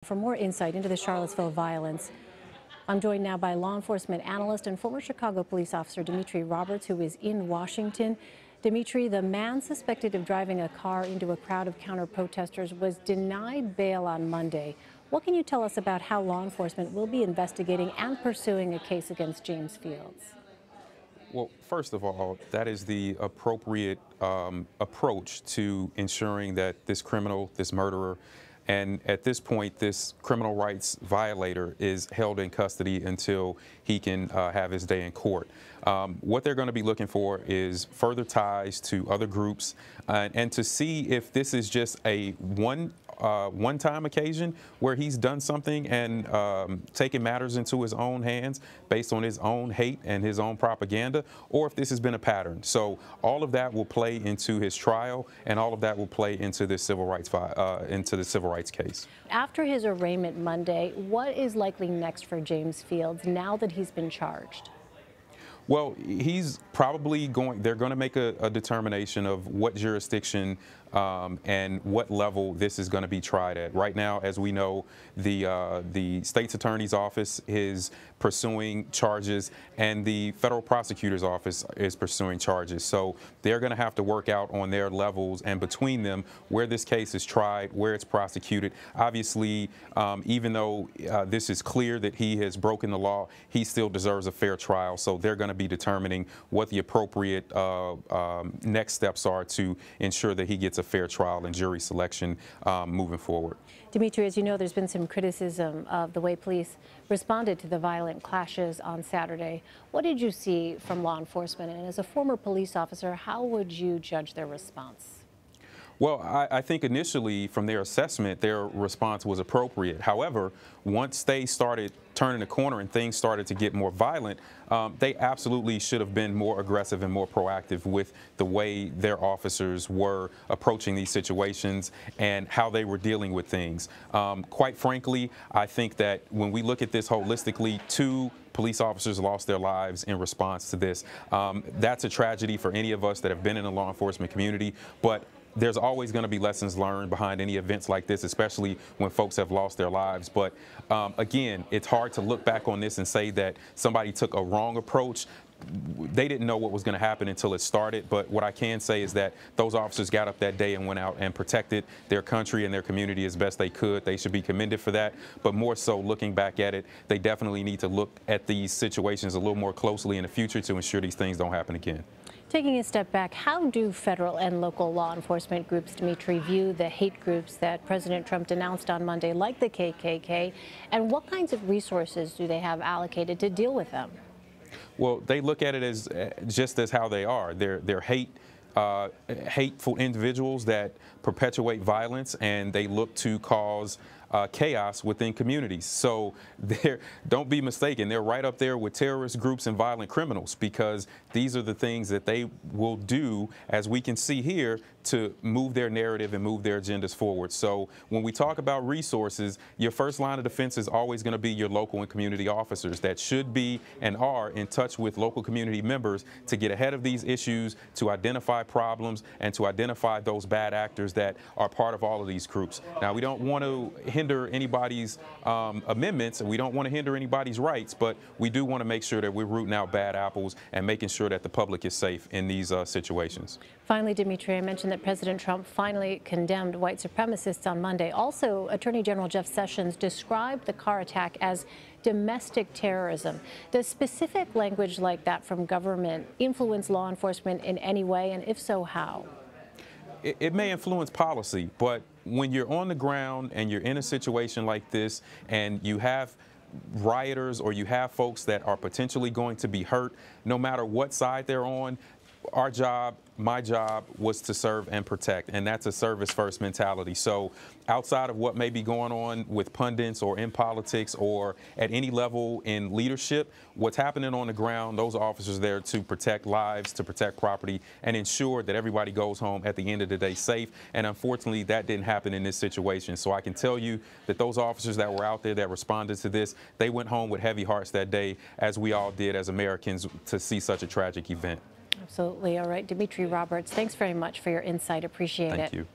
For more insight into the Charlottesville violence, I'm joined now by law enforcement analyst and former Chicago police officer Dimitri Roberts, who is in Washington. Dimitri, the man suspected of driving a car into a crowd of counter-protesters was denied bail on Monday. What can you tell us about how law enforcement will be investigating and pursuing a case against James Fields? Well, first of all, that is the appropriate approach to ensuring that this criminal, this murderer, and at this point, this criminal rights violator is held in custody until he can have his day in court. What they're going to be looking for is further ties to other groups and to see if this is just a one-time occasion where he's done something and taken matters into his own hands based on his own hate and his own propaganda, or if this has been a pattern. So all of that will play into his trial, and all of that will play into this civil rights case. After his arraignment Monday, what is likely next for James Fields now that he's been charged? Well, he's probably they're going to make a determination of what jurisdiction and what level this is going to be tried at. Right now, as we know, the state's attorney's office is pursuing charges and the federal prosecutor's office is pursuing charges. So they're going to have to work out on their levels and between them where this case is tried, where it's prosecuted. Obviously, even though this is clear that he has broken the law, he still deserves a fair trial. So they're going to be determining what the appropriate next steps are to ensure that he gets a fair trial and jury selection moving forward. Dimitri, as you know, there's been some criticism of the way police responded to the violent clashes on Saturday. What did you see from law enforcement? And as a former police officer, how would you judge their response? Well, I think initially from their assessment, their response was appropriate. However, once they started turning the corner and things started to get more violent, they absolutely should have been more aggressive and more proactive with the way their officers were approaching these situations and how they were dealing with things. Quite frankly, I think that when we look at this holistically, two police officers lost their lives in response to this. That's a tragedy for any of us that have been in the law enforcement community, but there's always going to be lessons learned behind any events like this, especially when folks have lost their lives. But again, it's hard to look back on this and say that somebody took a wrong approach. They didn't know what was going to happen until it started. But what I can say is that those officers got up that day and went out and protected their country and their community as best they could. They should be commended for that. But more so, looking back at it, they definitely need to look at these situations a little more closely in the future to ensure these things don't happen again. Taking a step back, how do federal and local law enforcement groups, Dimitri, view the hate groups that President Trump denounced on Monday, like the KKK, and what kinds of resources do they have allocated to deal with them? Well, they look at it as just as how they are. They're hateful individuals that perpetuate violence, and they look to cause chaos within communities. So don't be mistaken, they're right up there with terrorist groups and violent criminals, because these are the things that they will do, as we can see here, to move their narrative and move their agendas forward. So when we talk about resources, your first line of defense is always going to be your local and community officers that should be and are in touch with local community members to get ahead of these issues, to identify problems, and to identify those bad actors that are part of all of these groups. Now, we don't want to hinder anybody's amendments, and we don't want to hinder anybody's rights, but we do want to make sure that we're rooting out bad apples and making sure that the public is safe in these situations. Finally, Dimitri, I mentioned that President Trump finally condemned white supremacists on Monday. Also, Attorney General Jeff Sessions described the car attack as domestic terrorism. Does specific language like that from government influence law enforcement in any way, and if so, how? It may influence policy, but when you're on the ground and you're in a situation like this and you have rioters or you have folks that are potentially going to be hurt, no matter what side they're on, our job, my job, was to serve and protect, and that's a service first mentality. So outside of what may be going on with pundits or in politics or at any level in leadership, what's happening on the ground, those officers are there to protect lives, to protect property, and ensure that everybody goes home at the end of the day safe. And unfortunately, that didn't happen in this situation. So I can tell you that those officers that were out there that responded to this, they went home with heavy hearts that day, as we all did as Americans, to see such a tragic event. Absolutely. All right. Dimitri Roberts, thanks very much for your insight. Appreciate it. Thank you.